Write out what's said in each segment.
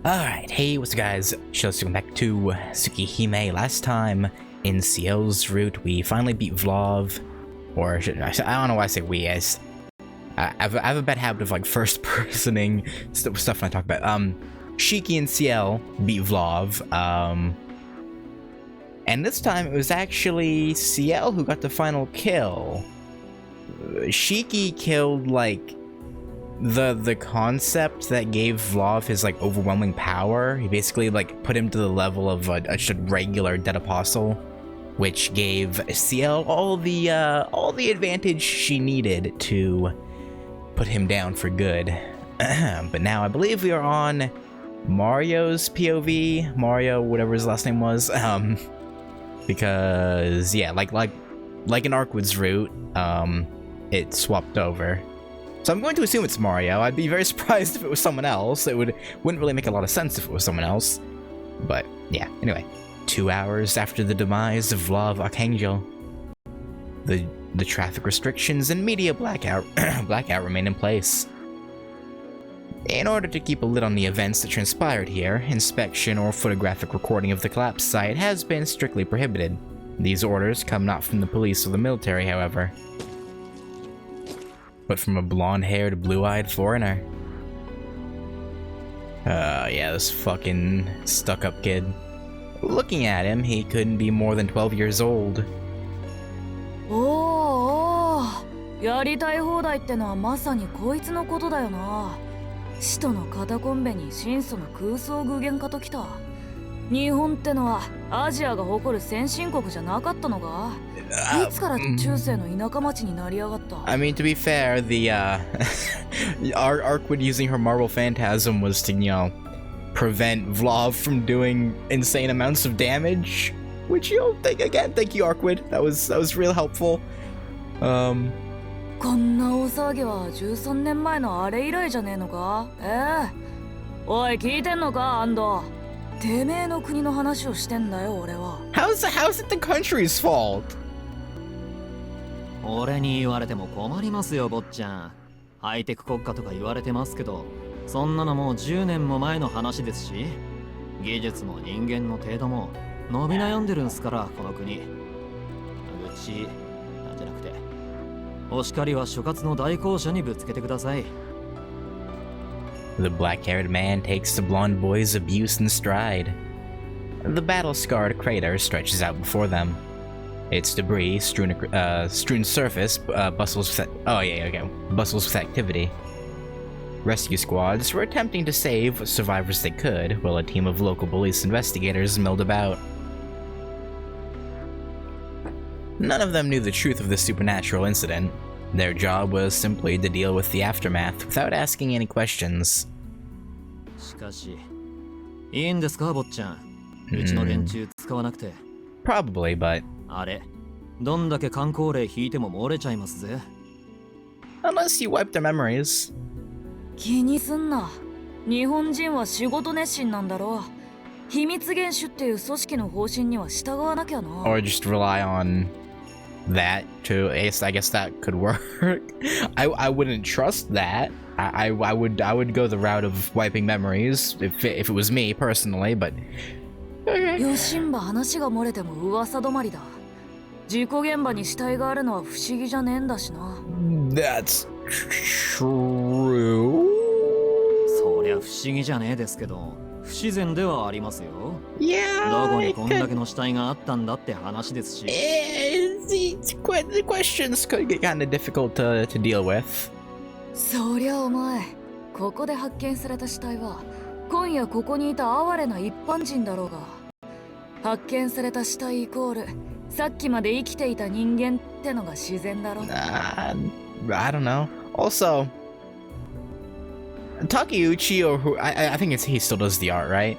Alright, hey, what's up guys? Welcome back to Tsukihime. Last time in Ciel's route, we finally beat Vlov. Or, I don't know why I say we, guys. I have a bad habit of like first-personing stuff when I talk about Shiki and Ciel beat Vlov. And this time it was actually Ciel who got the final kill. Shiki killed like the concept that gave Vlov his like overwhelming power. He basically like put him to the level of a regular dead apostle, which gave Ciel all the advantage she needed to put him down for good. But now I believe we are on Mario's POV, Mario, whatever his last name was, because yeah, like in Arkwood's route, it swapped over. So I'm going to assume it's Mario. I'd be very surprised if it was someone else. Wouldn't really make a lot of sense if it was someone else. But yeah, anyway. 2 hours after the demise of Vlov Archangel, the traffic restrictions and media blackout remain in place. In order to keep a lid on the events that transpired here, inspection or photographic recording of the collapse site has been strictly prohibited. These orders come not from the police or the military, however, but from a blonde-haired, blue-eyed foreigner. Yeah, this fucking stuck-up kid. Looking at him, he couldn't be more than 12 years old. Oh, やりたい放題ってのはまさにこいつのことだよな。使徒のカタコンベに神祖の空想具現化ときた。日本ってのはアジアが誇る先進国じゃなかったのか？いつから中世の田舎町になりやがった？ I mean, to be fair, the Arkwood using her Marvel Phantasm was to, prevent Vlov from doing insane amounts of damage, which, thank you, Arkwood. That was real helpful. こんな大騒ぎは13年前のあれ以来じゃねえのか？おい、聞いてんのか、アンド。てめえの国の話をしてんだよ、俺は。How's it the country's fault? 俺に言われても困りますよ、坊ちゃん。ハイテク国家とか言われてますけど、そんなのもう10年も前の話ですし、技術も人間の程度も伸び悩んでるんすから、この国。うちなんじゃなくて、お叱りは所轄の代行者にぶつけてください。The black-haired man takes the blonde boy's abuse in stride. The battle-scarred crater stretches out before them. Its debris strewn surface bustles with activity. Rescue squads were attempting to save what survivors they could, while a team of local police investigators milled about. None of them knew the truth of this supernatural incident. Their job was simply to deal with the aftermath without asking any questions. しかし、いいんですか、坊ちゃん。うちの連中使わなくて。Probably, but あれ、どんだけ観光令引いても漏れちゃいますぜ。unless you wipe their memories. 気にすんな。日本人は仕事熱心なんだろう。秘密厳守っていう組織の方針には従わなきゃな。Or just rely on that to, I guess that could work. I wouldn't trust that. I would go the route of wiping memories if it was me personally, but よしんば話が漏れても噂止まりだ。事故現場に死体があるのは不思議じゃねえんだしな。that's true. そりゃ不思議じゃねえですけど、不自然ではありますよ。Yeah. どこにこんだけの死体があったんだって話ですし。The questions could get kind of difficult to deal with. そりゃお前、ここで発見された死体は今夜ここにいた哀れな一般人だろうが、発見された死体イコールさっきまで生きていた人間ってのが自然だろう。I don't know. Also, Takeuchi, or who I think he still does the art, right?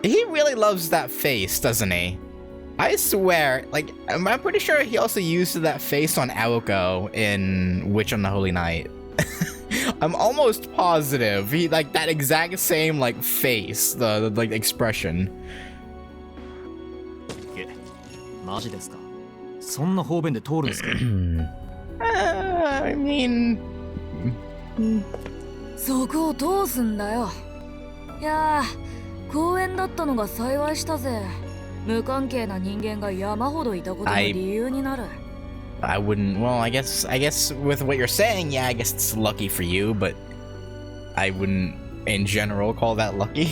He really loves that face, doesn't he? I swear, like, I'm pretty sure he also used that face on Aoko in Witch on the Holy Night. I'm almost positive he like that exact same like face, the like expression. マジですか？そんな方便で通るんですか？ I mean, そこを通すんだよ。いやー、公園だったのが幸いしたぜ。無関係な人間が山ほどいたことの理由になる。I wouldn't. Well, I guess with what you're saying, yeah, I guess it's lucky for you, but I wouldn't, in general, call that lucky.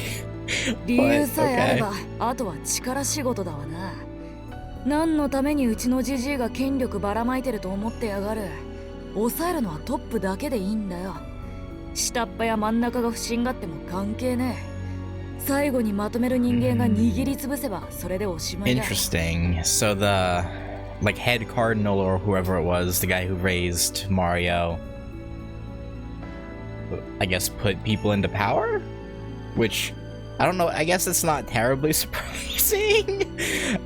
理由さえあれば、あとは力仕事だわな。何のためにうちのジジイが権力ばらまいてると思ってやがる。抑えるのはトップだけでいいんだよ。下っ端や真ん中が不審がっても関係ねえ。最後にまとめる人間が握りつぶせばそれでおしまいだ。Interesting. So the like head cardinal or whoever it was, the guy who raised Mario, I guess put people into power? Which, I don't know, I guess it's not terribly surprising.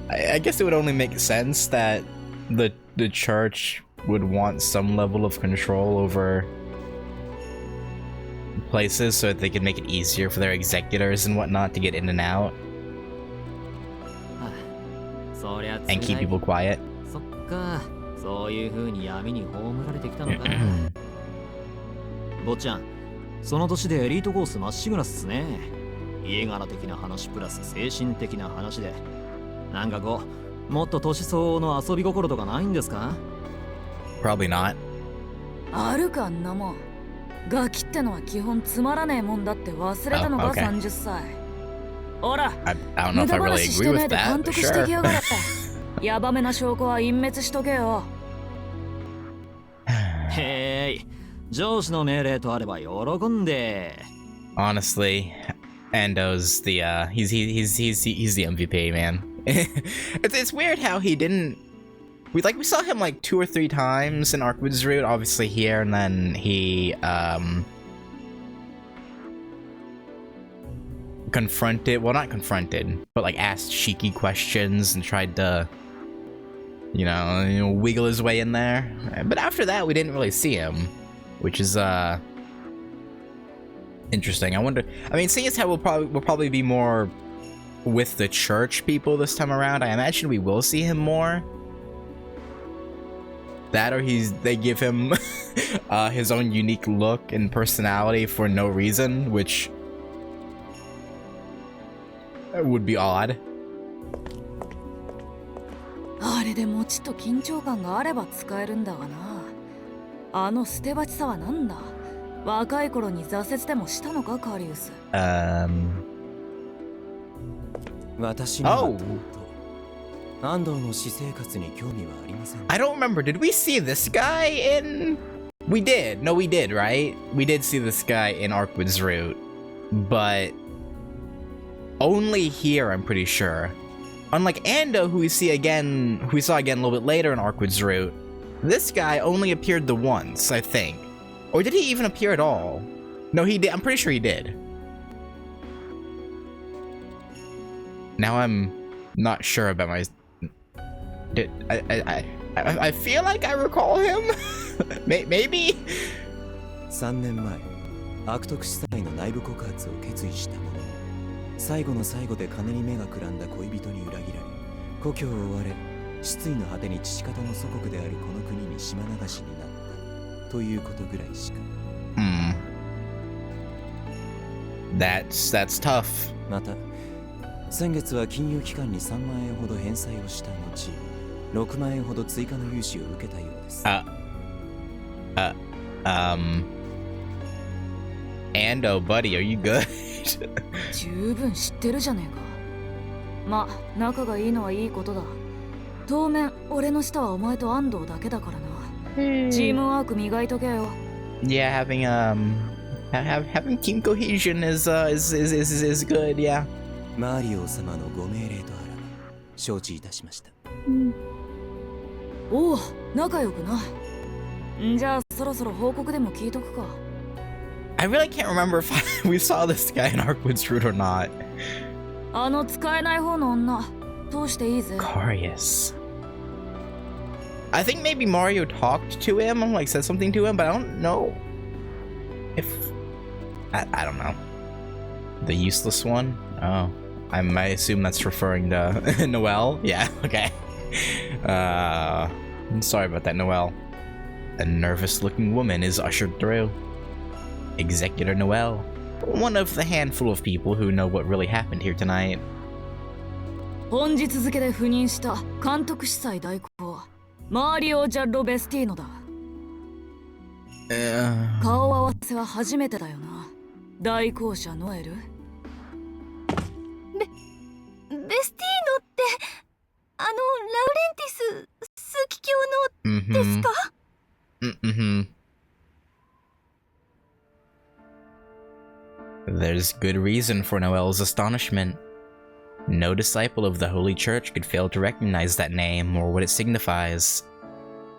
I guess it would only make sense that the church would want some level of control over places so that they could make it easier for their executors and whatnot to get in and out and keep people quiet. そっか、そういう風に闇に葬られてきたのか。坊ちゃん、その年でエリートコースまっしぐらっすね。家柄的な話プラス精神的な話で、なんかこう、もっと年相応の遊び心とかないんですか？ Probably not. あるかんなもん。ガキってのは基本つまらねえもんだって忘れたのが30歳。ほら、I don't know if I really agree with that, but sure. ヤバめな証拠は隠滅しとけよ。へい、上司の命令とあれば喜んで。Honestly, Ando's the he's the MVP, man. It's weird how he didn't. We saw him like 2 or 3 times in Arkwoods Route, obviously here, and then he confronted, well, not confronted, but like asked cheeky questions and tried to, you know, wiggle his way in there. But after that, we didn't really see him, which is interesting. I wonder. I mean, seeing as how we'll probably be more with the church people this time around, I imagine we will see him more. That or they give him his own unique look and personality for no reason, which would be odd. あれでもちっと緊張感があれば使えるんだがな。あの捨て鉢さはなんだ。若い頃に挫折でもしたのか、カリウス。私には安藤の私生活に興味はありません。I don't remember. Did we see this guy in? We did. No, we did, right? We did see this guy in Arkwoods Route, but only here, I'm pretty sure. Unlike Ando, who we saw again a little bit later in Arkwoods Route, this guy only appeared the once, I think. Or did he even appear at all? No, he did. I'm pretty sure he did. Now I'm not sure about my. I feel like I recall him. Maybe. 3年前、悪徳司祭の内部告発を決意した者。最後の最後で金に目がくらんだ恋人に裏切られ、故郷を追われ、失意の果てに父方の祖国であるこの国に島流しになったということぐらいしか。That's tough. また、先月は金融機関に3万円ほど返済をした後、6万円ほど追加の融資を受けたようです。Ando, buddy, are you good? 十分知ってるじゃねえか。まあ、仲がいいのはいいことだ。当面、俺の下はお前と安藤だけだからな。チームワーク磨いとけよ。Yeah, having team cohesion is good, yeah. マリオ様のご命令とあらば承知いたしました。おお、仲良くな。じゃあそろそろ報告でも聞いとくか。I really can't remember if we saw this guy in Arkwoods Route or not. あの使えない方の女、通していいぜ。Carius. I think maybe Mario talked to him, like said something to him, but I don't know if I don't know. The useless one? Oh, I assume that's referring to Noelle. Yeah, okay. I'm sorry about that, Noelle. A nervous-looking woman is ushered through. Executor Noelle. one of the handful of people who know what really happened here tonight. 本日付で赴任した監督司祭代行マーリオ・ジャッロ・ベスティーノだ。顔合わせは初めてだよな。代行者ノエル。ベスティーノってラウレンティス枢機卿のですか？There's good reason for Noel's astonishment. No disciple of the Holy Church could fail to recognize that name or what it signifies.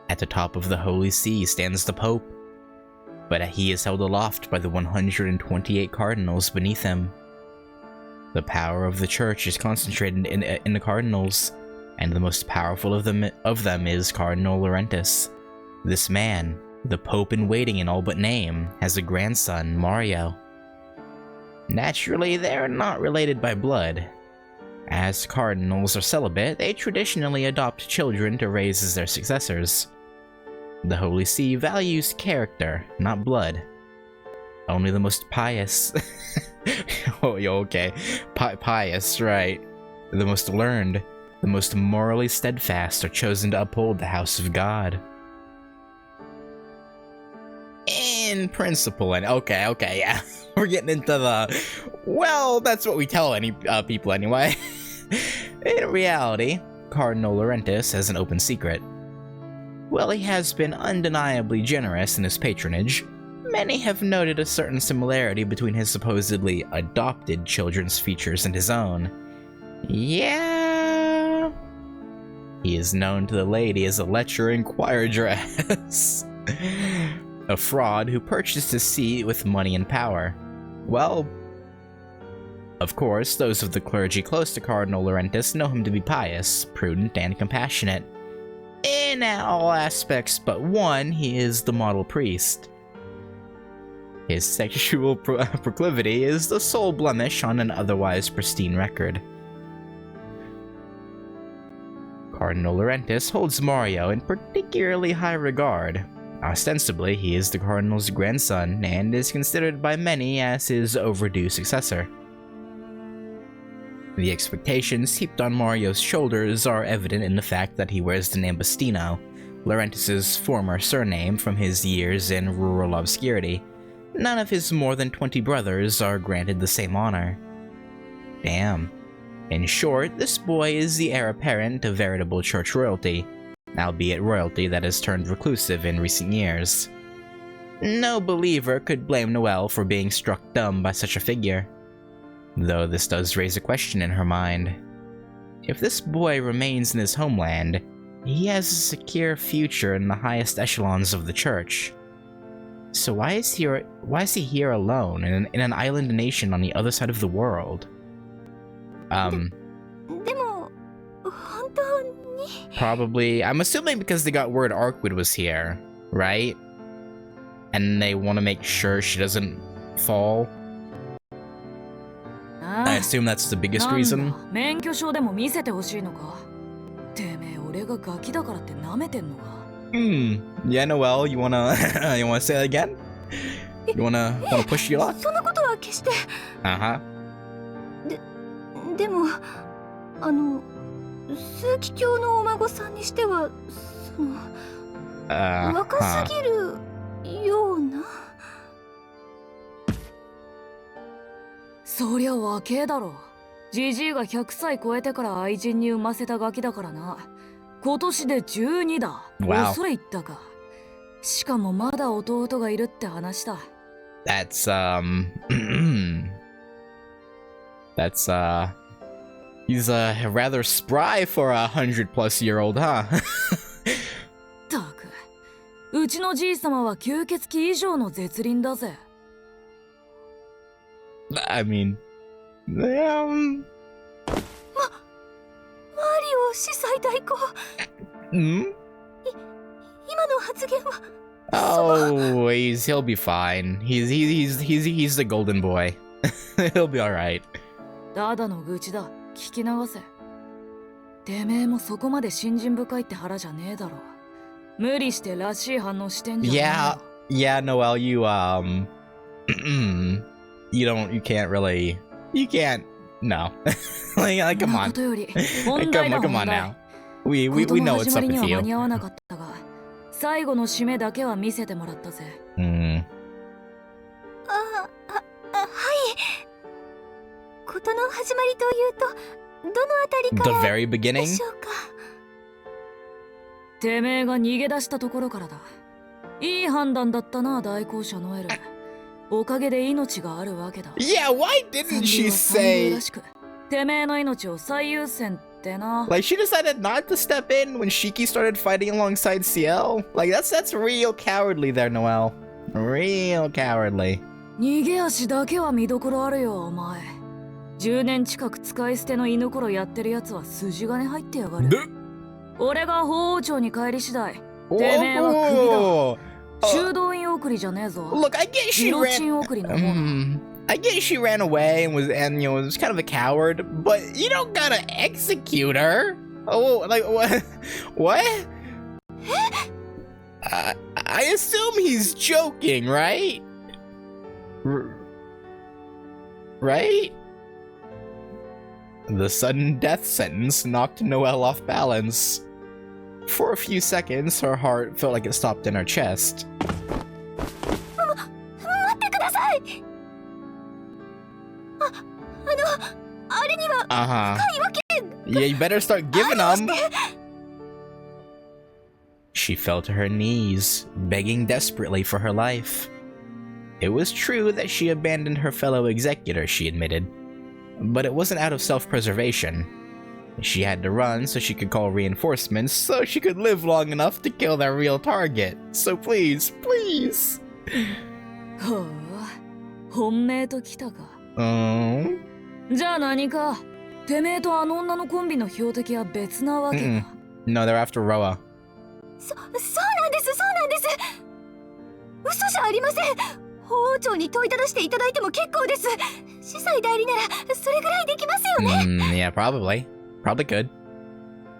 At the top of the Holy See stands the Pope, but he is held aloft by the 128 cardinals beneath him. The power of the Church is concentrated in the cardinals, and the most powerful of them is Cardinal Laurentis. This man, the Pope in waiting in all but name, has a grandson, Mario. Naturally, they're not related by blood. As cardinals are celibate, they traditionally adopt children to raise as their successors. The Holy See values character, not blood. Only the most pious... oh, okay. Pious, right. The most learned, the most morally steadfast are chosen to uphold the house of God. In principle, and okay, yeah. We're getting into the... Well, that's what we tell any people anyway. In reality, Cardinal Laurentis has an open secret. While he has been undeniably generous in his patronage, many have noted a certain similarity between his supposedly adopted children's features and his own. Yeah... He is known to the lady as a lecher in choir dress. A fraud who purchased his seat with money and power. Well, of course, those of the clergy close to Cardinal Laurentis know him to be pious, prudent, and compassionate. In all aspects but one, he is the model priest. His sexual proclivity is the sole blemish on an otherwise pristine record. Cardinal Laurentis holds Mario in particularly high regard. Ostensibly, he is the Cardinal's grandson and is considered by many as his overdue successor. The expectations heaped on Mario's shoulders are evident in the fact that he wears the name Bastino, Laurentis' former surname from his years in rural obscurity. None of his more than 20 brothers are granted the same honor. Damn. In short, this boy is the heir apparent of veritable church royalty, albeit royalty that has turned reclusive in recent years. No believer could blame Noelle for being struck dumb by such a figure. Though this does raise a question in her mind. If this boy remains in his homeland, he has a secure future in the highest echelons of the church. So why is he here alone in an island nation on the other side of the world? Probably, I'm assuming because they got word Arkwood was here, right? And they want to make sure she doesn't fall. I assume that's the biggest reason. 免許証でも見せてほしいのか。てめえ俺がガキだからって舐めてんのか。Yeah, Noelle, you wanna say that again? You wanna push your luck? そんなことは決して。でも枢機卿のお孫さんにしてはその若すぎるような。そりゃ若えだろ。ジジイが100歳超えてから愛人に産ませたガキだからな。今年で12だ。恐れ入ったか。しかもまだ弟がいるって話だ。That's he's rather spry for a 100+-year-old, huh? たく、うちのじい様は吸血鬼以上の絶倫だぜ。I mean, マリオ司祭代行。今の発言は。Oh, he'll be fine. He's the golden boy. He'll be all right. ただの愚痴だ。聞き流せ。てめえもそこまで信心深いって腹じゃねえだろ。無理してらしい反応してんじゃねえよ。Yeah, Noelle, you you can't really, you can't, no. like, come on. ことより本題だ Come 本 on 題 now. We 事 know の what's 始ま up りに with は you. 間に合わなかったが最後の締めだけは見せてもらったぜ Mm. はい事の始まりというとどのあたりか The ら very で beginning? しょうかてめえが逃げ出したところからだいい判断だったな代行者ノエルおかげで命があるわけだ Yeah, why didn't she 三流 say, らしくてめえの命を最優先ってな like, she decided not to step in when Shiki started fighting alongside CL? Like, that's real cowardly there, Noelle. Real cowardly. 逃げ足だけは見どころあるよお前10年近く使い捨ての犬頃やってるやつは筋金入ってやがる俺が法王庁に帰り次第てめえはクビだ修道院送りじゃねえぞ Look, I get ギ she ロチ ran. ン送りの方だ I get she ran away and was kind of a coward, but you don't gotta execute her. Oh, like what? What? I assume he's joking, right? Right? The sudden death sentence knocked Noelle off balance. For a few seconds, her heart felt like it stopped in her chest. 待ってくださいあれには Uh-huh. 深いわけ Yeah, you better start giving them. She fell to her knees, begging desperately for her life. It was true that she abandoned her fellow executor, she admitted, but it wasn't out of self-preservation. She had to run so she could call reinforcements so she could live long enough to kill their real target. So please, please. ほう本命ときたか じゃあ何かてめえとあの女のコンビの標的は別なわけか No, they're after Roa. そうなんです嘘じゃありません法王庁に問いただしていただいても結構です司祭代理ならそれぐらいできますよね Yeah, probably. Probably could.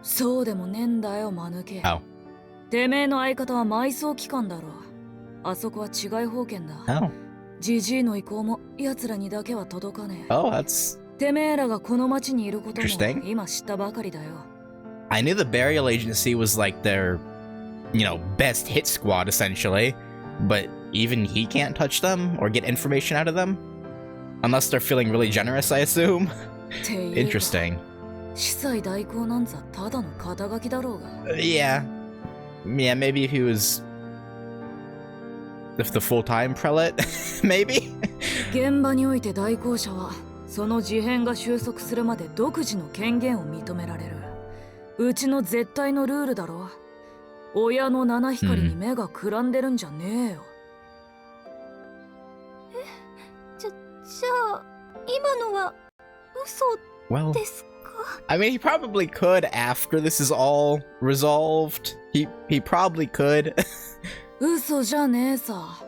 そうでもねえんだよ間抜け Oh. てめえの相方は埋葬機関だろあそこは治外法権だ Oh. ジジイの意向も奴らにだけは届かねえ Oh, that's... てめえらがこの町にいることも Interesting. 今知ったばかりだよ I knew the burial agency was like their, best hit squad, essentially. But even he can't touch them or get information out of them? Unless they're feeling really generous, I assume. ていうか Interesting. 司祭代行なんざただの肩書きだろうが Yeah. Yeah, maybe if he was... If the full-time prelate? Maybe? 現場において代行者はその事変が収束するまで独自の権限を認められるうちの絶対のルールだろ親の七光に目がくらんでるんじゃねえよ、じゃあ今のは嘘 Well, ですか I mean, he probably could after this is all resolved. He probably could. 嘘じゃねえさ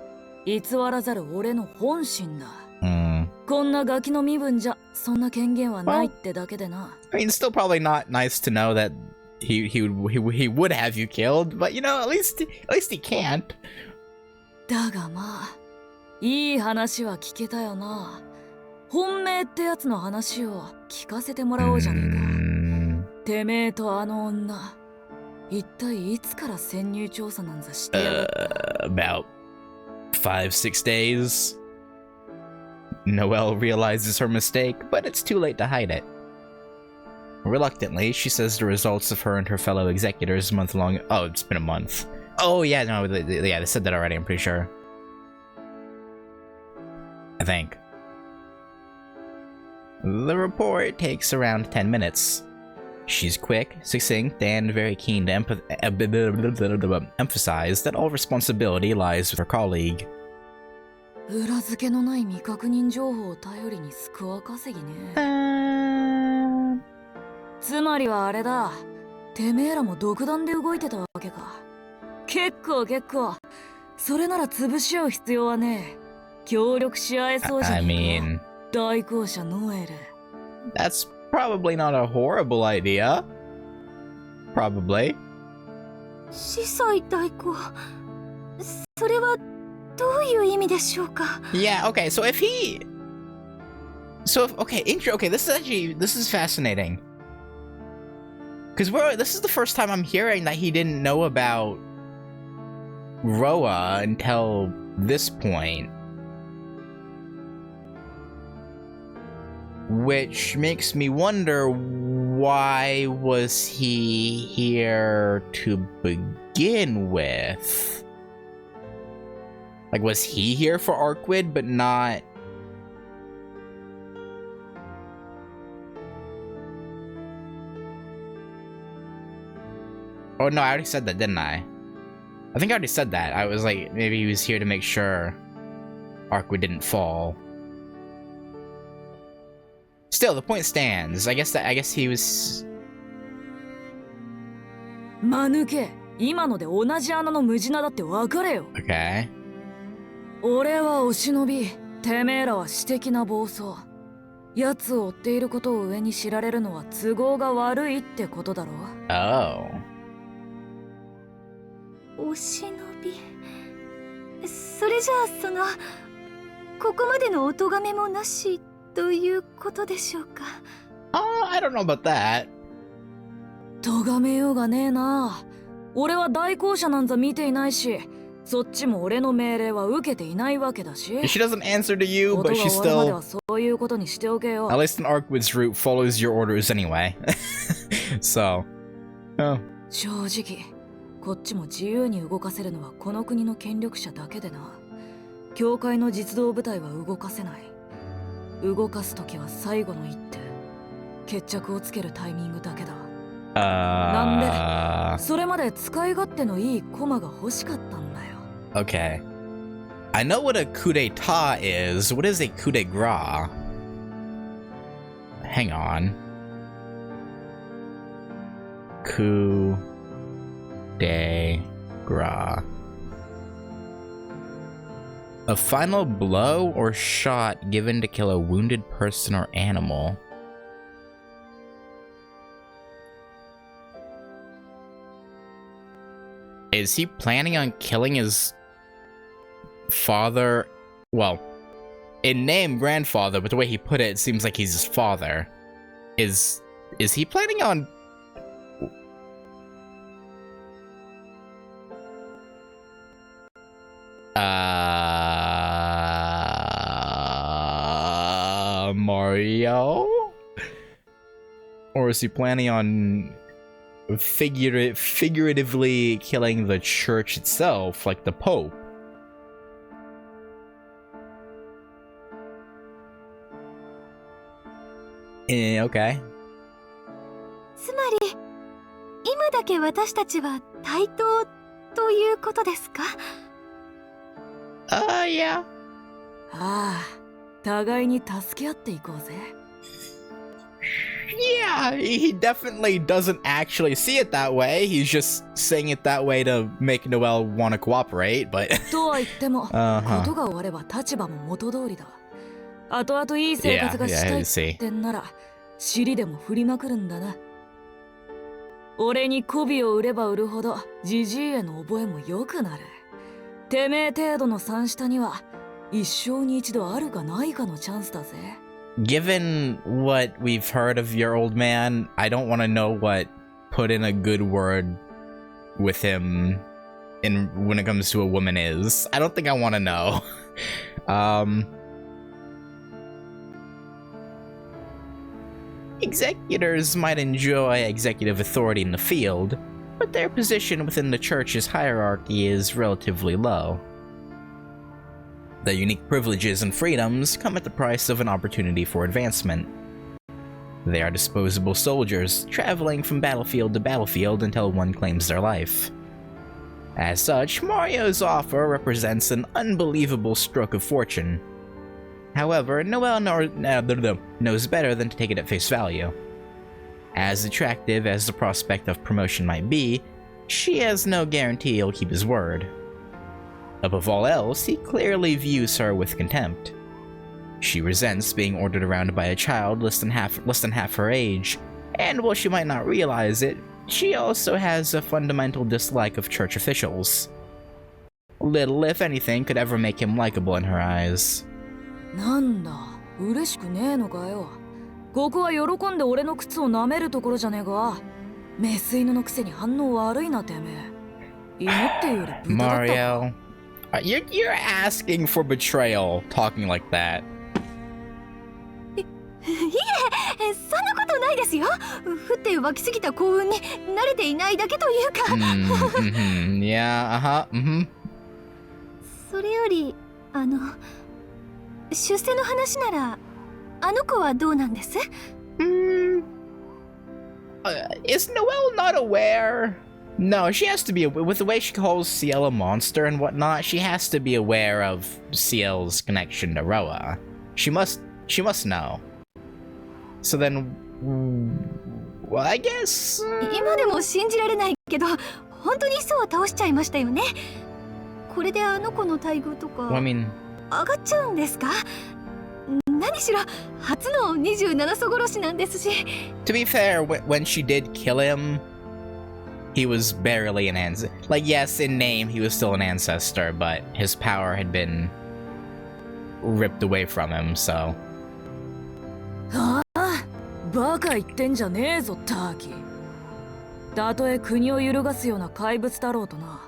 偽らざる俺の本心だ Hmm. こんなガキの身分じゃそんな権限はないってだけでな I mean, it's still probably not nice to know that he would have you killed, but at least he can't. だがまあいい話は聞けたよな本命ってやつの話を聞かせてもらおうじゃねえか Hmm. てめえとあの女一体いつから潜入調査なんざしてやがった About 5-6 days. Noelle realizes her mistake, but it's too late to hide it. Reluctantly, she says the results of her and her fellow executors' month-long... Oh, it's been a month. Oh, yeah, no, they said that already, I'm pretty sure. I think. The report takes around 10 minutes. She's quick, succinct, and very keen to emphasize that all responsibility lies with her colleague. 裏付けのない未確認情報を頼りにスコア稼ぎねつまりはあれだてめえらも独断で動いてたわけか結構それなら潰し合う必要はねえ協力し合えそうじゃ I ねえ mean, か代行者ノエル that's probably not a horrible idea. Probably. 司祭代行それはどういう意味でしょうか Yeah, okay, so if he So, okay, okay, this is fascinating. Because this is the first time I'm hearing that he didn't know about Roa until this point. Which makes me wonder, why was he here to begin with? Like, was he here for Arkwid, but not... Oh no, I already said that, didn't I? I think I already said that. I was like, maybe he was here to make sure Arkwid didn't fall. Still, the point stands. I guess he was... 間抜け、今ので同じ穴の無地なだって分かれよ。Okay. 俺はお忍び、てめえらは私的な暴走。奴を追っていることを上に知られるのは都合が悪いってことだろ。Oh. お忍び。それじゃあここまでのお咎めもなしということでしょうか。I don't know about that. 咎めようがねえな。俺は代行者なんざ見ていないし、そっちも俺の命令は受けていないわけだし。She doesn't answer to you, こと but が she 終わるまで still... はそういうことにしておけよ。 At least in Arkwid's route follows your orders anyway. So... Oh. 正直、こっちも自由に動かせるのはこの国の権力者だけでな。教会の実動部隊は動かせない。動かすときは最後の一手、決着をつけるタイミングだけだ。なんで、それまで使い勝手のいい駒が欲しかったんだよ。Okay. I know what a coup d'etat is. What is a coup de grace? Hang on. Coup de grace. A final blow or shot given to kill a wounded person or animal. Is he planning on killing his father? Well, in name grandfather, but the way he put it, it seems like he's his father. Is he planning on... Mario? Or is he planning on figuratively killing the church itself, like the Pope? Okay. つまり、今だけ私たちは対等ということですか？ Yeah. ああ、互いに助け合っていこうぜ。Yeah, he definitely doesn't actually see it that way. He's just saying it that way to make Noelle want to cooperate, but... とは言っても、ことが終われば立場も元通りだ。後々いい生活がしたいって言んなら、尻でも振りまくるんだな。俺に媚びを売れば売るほど、ジジイへの覚えも良くなる。てめえ程度の三下には、一生に一度あるかないかのチャンスだぜ。Given what we've heard of your old man, I don't want to know what put in a good word with him when it comes to a woman is. I don't think I want to know. Executors might enjoy executive authority in the field, but their position within the church's hierarchy is relatively low. Their unique privileges and freedoms come at the price of an opportunity for advancement. They are disposable soldiers, traveling from battlefield to battlefield until one claims their life. As such, Mario's offer represents an unbelievable stroke of fortune. However, Noelle knows better than to take it at face value. As attractive as the prospect of promotion might be, she has no guarantee he'll keep his word. Above all else, he clearly views her with contempt. She resents being ordered around by a child less than half her age, and while she might not realize it, she also has a fundamental dislike of church officials. Little, if anything, could ever make him likable in her eyes. なんだ、嬉しくねえのかよ。ここは喜んで俺の靴を舐めるところじゃねえか。メス犬のくせに反応悪いなてめえ。犬っていうより豚だったか。 Mario, you're asking for betrayal talking like that. いえ、そんなことないですよ。降って湧きすぎた幸運に慣れていないだけというか。Yeah, uh-huh, それより出世の話ならあの子はどうなんです？ Is Noelle not aware? No, she has to be, with the way she calls Ciel a monster and whatnot, she has to be aware of Ciel's connection to Roa. She must know. So then, well, I guess... 今でも信じられないけど、本当に巣を倒しちゃいましたよね。これであの子の待遇とか Well, I mean... 上がっちゃうんですか？何しろ初の27層殺しなんですし。 To be fair, when she did kill him, he was barely an ancestor. Like, yes, in name, he was still an ancestor, but his power had been ripped away from him, so... ああ、バカ言ってんじゃねえぞターキー。たとえ国を揺るがすような怪物だろうとな。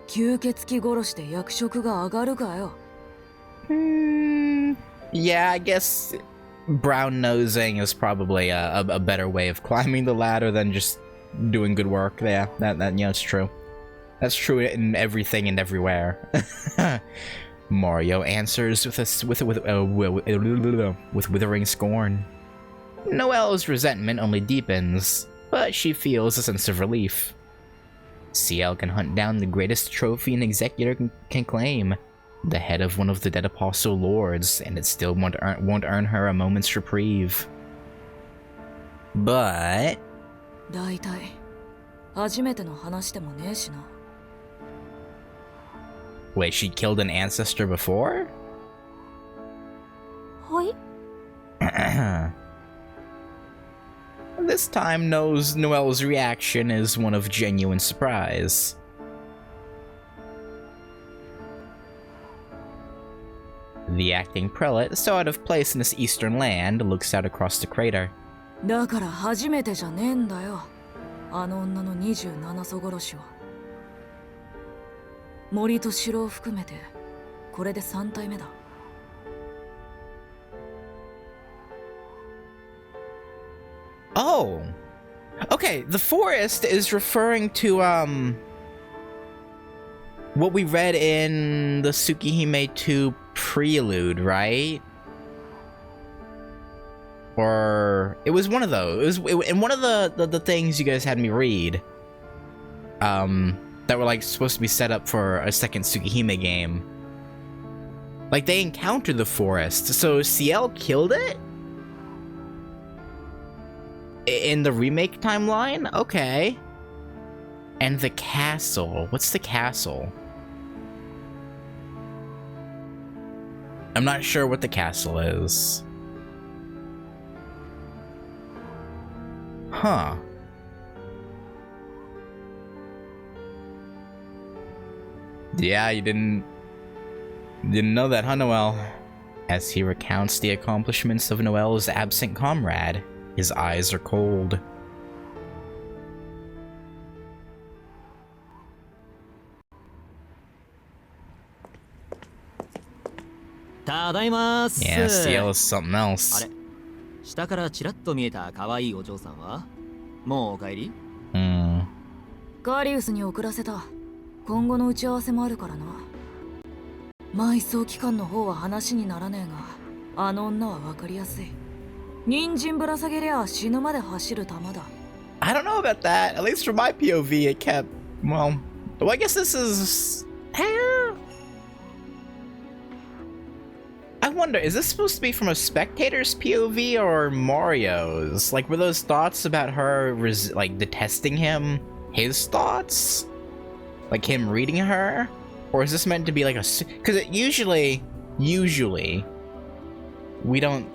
吸血鬼殺しで役職が上がるかよ。Yeah, I guess brown nosing is probably a better way of climbing the ladder than just doing good work. Yeah, yeah, it's true. That's true in everything and everywhere. Mario answers with withering scorn. Noelle's resentment only deepens, but she feels a sense of relief. Ciel can hunt down the greatest trophy an executor can claim. The head of one of the dead apostle lords, and it still won't earn her a moment's reprieve. But... だいたい初めての話でもねえしな。 Wait, she killed an ancestor before? はい。This time, Noelle's reaction is one of genuine surprise. The acting prelate, so out of place in this eastern land, looks out across the crater. だから初めてじゃねえんだよ。あの女の27層殺しは。森と城を含めてこれで3体目だ。Oh! Okay, the forest is referring to, what we read in the Tsukihime 2 prelude, right? Or it was one of those. In one of the things you guys had me read, that were like supposed to be set up for a second Tsukihime game. Like they encountered the forest, so Ciel killed it in the remake timeline. Okay. And the castle. What's the castle? I'm not sure what the castle is. Huh. Yeah, you didn't know that, huh, Noelle? As he recounts the accomplishments of Noelle's absent comrade, his eyes are cold. Yeah, Ciel is something else. 下からちらっと見えた可愛いお嬢さんはもうお帰り？ガリウスに送らせた。今後の打ち合わせもあるからな。埋葬期間の方は話にならねえが、あの女は分かりやすい。人参ぶら下げりゃ死ぬまで走る玉だ。I don't know about that. At least from my POV, it kept... Well, I guess this is... I wonder, is this supposed to be from a spectator's POV or Mario's? Like, were those thoughts about her, like, detesting him his thoughts? Like, him reading her? Or is this meant to be like a... Because usually, we don't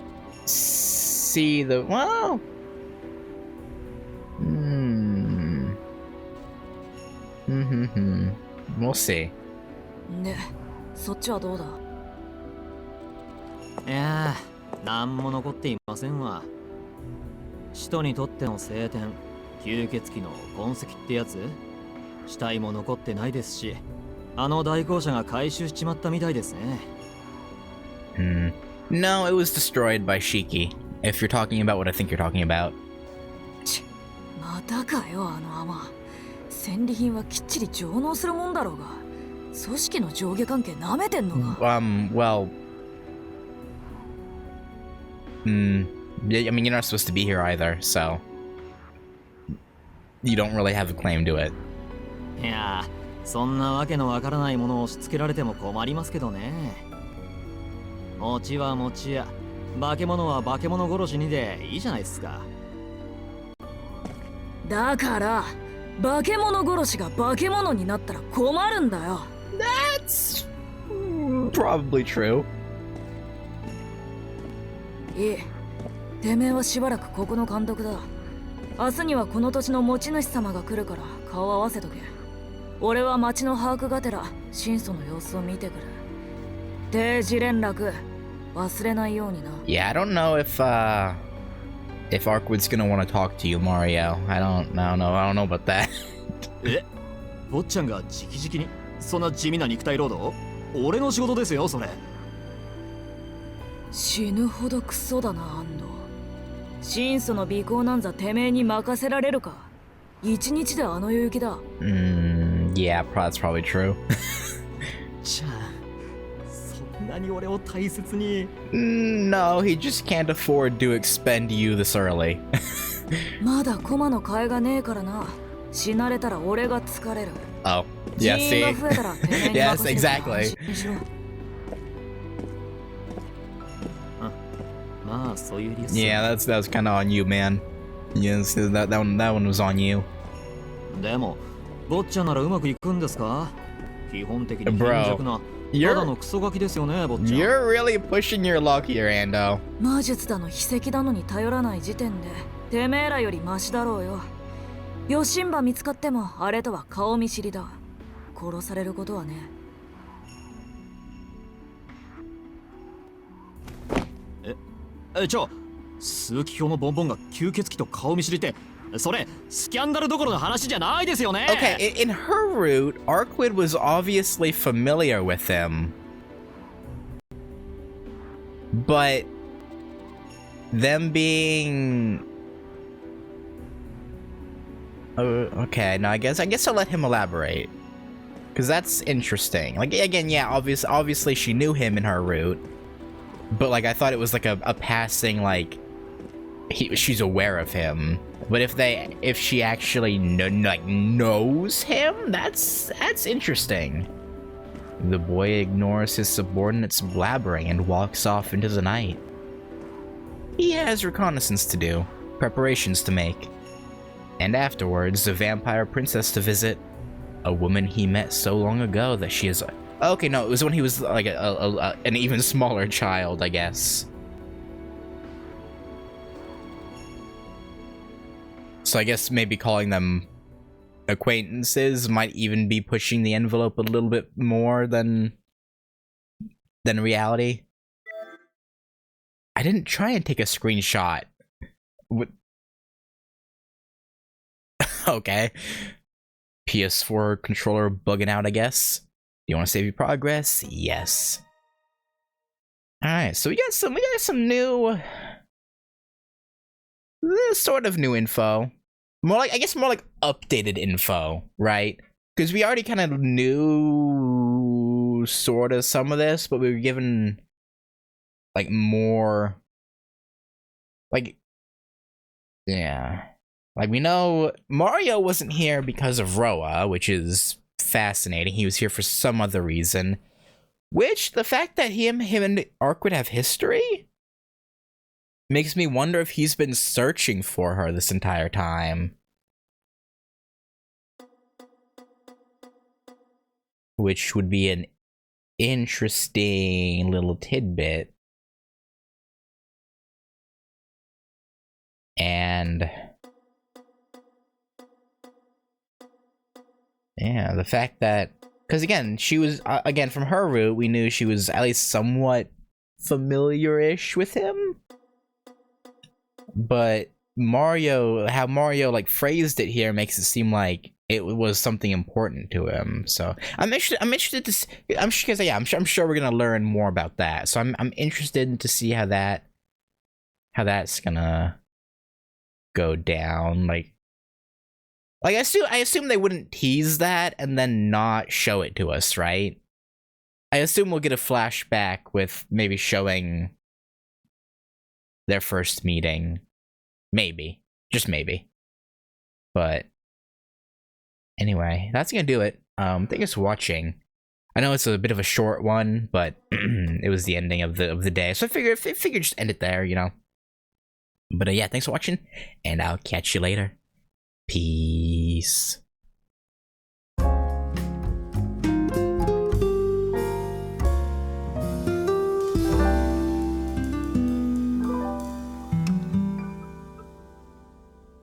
see the... Well... We'll see. で、そっちはどうだ？いや何も残っていませんわ。使徒にとっての聖典、吸血鬼の痕跡ってやつ、死体も残ってないですし、あの代行者が回収しちまったみたいですね。No, it was destroyed by Shiki. If you're talking about what I think you're talking about. またかよ、あの甘。戦利品はきっちり上納するもんだろうが、組織の上下関係なめてんのか。Well, I mean, you're not supposed to be here either, so you don't really have a claim to it. いやー、そんなわけのわからないものを押し付けられても困りますけどね。餅は餅や、化け物は化け物殺しにでいいじゃないですか。だから化け物殺しが化け物になったら困るんだよ。That's probably true. いい。てめえはしばらくここの監督だ。明日にはこの土地の持ち主様が来るから顔合わせとけ。俺は町の把握がてら真相の様子を見てくる。定時連絡忘れないようにな。Yeah, I don't know if Arkwood's gonna want to talk to you, Mario. I don't know about that. え、坊ちゃんが直々にそんな地味な肉体労働？俺の仕事ですよ、それ。死ぬほどクソだな、安藤。真相の尾行なんざてめえに任せられるか。一日であの勇気だ。Yeah, that's probably true. ちゃん、そんなに俺を大切に。No, he just can't afford to expend you this early. まだ駒の替えがねえからな。死なれたら俺が疲れる。Oh, yeah, 人員が増えたらてめえに Yes, 任せるから安 exactly. 心しろ。まあそういう理由。Yeah, that was kind of on you, man. Yes, that one was on you. でも、坊ちゃんならうまくいくんですか？基本的に貧 Bro, 弱な。ただのクソガキですよね、坊ちゃん。You're really pushing your luck here, Ando. 魔術だの秘跡だのに頼らない時点でてめえらよりマシだろうよ。ヨシンバ見つかってもあれとは顔見知りだ。殺されることはね。数奇表のボンボンが吸血鬼と顔見知りって、それスキャンダルどころの話じゃないですよね。 Okay, in her route, Arkwood was obviously familiar with him. But them being... okay, no, I guess I'll let him elaborate. Because that's interesting. Like, again, yeah, obviously she knew him in her route. But, like, I thought it was like a passing, like... she's aware of him. But if she actually knows him, that's interesting. The boy ignores his subordinates blabbering and walks off into the night. He has reconnaissance to do, preparations to make. And afterwards, the vampire princess to visit, a woman he met so long ago that she is... Okay, no, it was when he was like an even smaller child, I guess. So I guess maybe calling them acquaintances might even be pushing the envelope a little bit more than reality. I didn't try and take a screenshot. Okay. PS4 controller bugging out, I guess. Do you want to save your progress? Yes. Alright, so we got some new... sort of new info. More like updated info, right? Because we already kind of knew sort of some of this, but we were given like more, like, yeah. Like, we know Mario wasn't here because of Roa, which is fascinating. He was here for some other reason. Which, the fact that him and Arkwood have history makes me wonder if he's been searching for her this entire time. Which would be an interesting little tidbit. And... yeah, the fact that... because again, she was... again, from her route, we knew she was at least somewhat familiar-ish with him. But how Mario like phrased it here makes it seem like it was something important to him. So I'm interested to see, I'm sure we're gonna learn more about that. So I'm interested to see how that's gonna go down. Like I assume they wouldn't tease that and then not show it to us, right? I assume we'll get a flashback with maybe showing their first meeting. Maybe. Just maybe. But anyway, that's gonna do it. Thanks for watching. I know it's a bit of a short one, but it was the ending of the day, so I figured just end it there, you know. But yeah, thanks for watching, and I'll catch you later. Peace.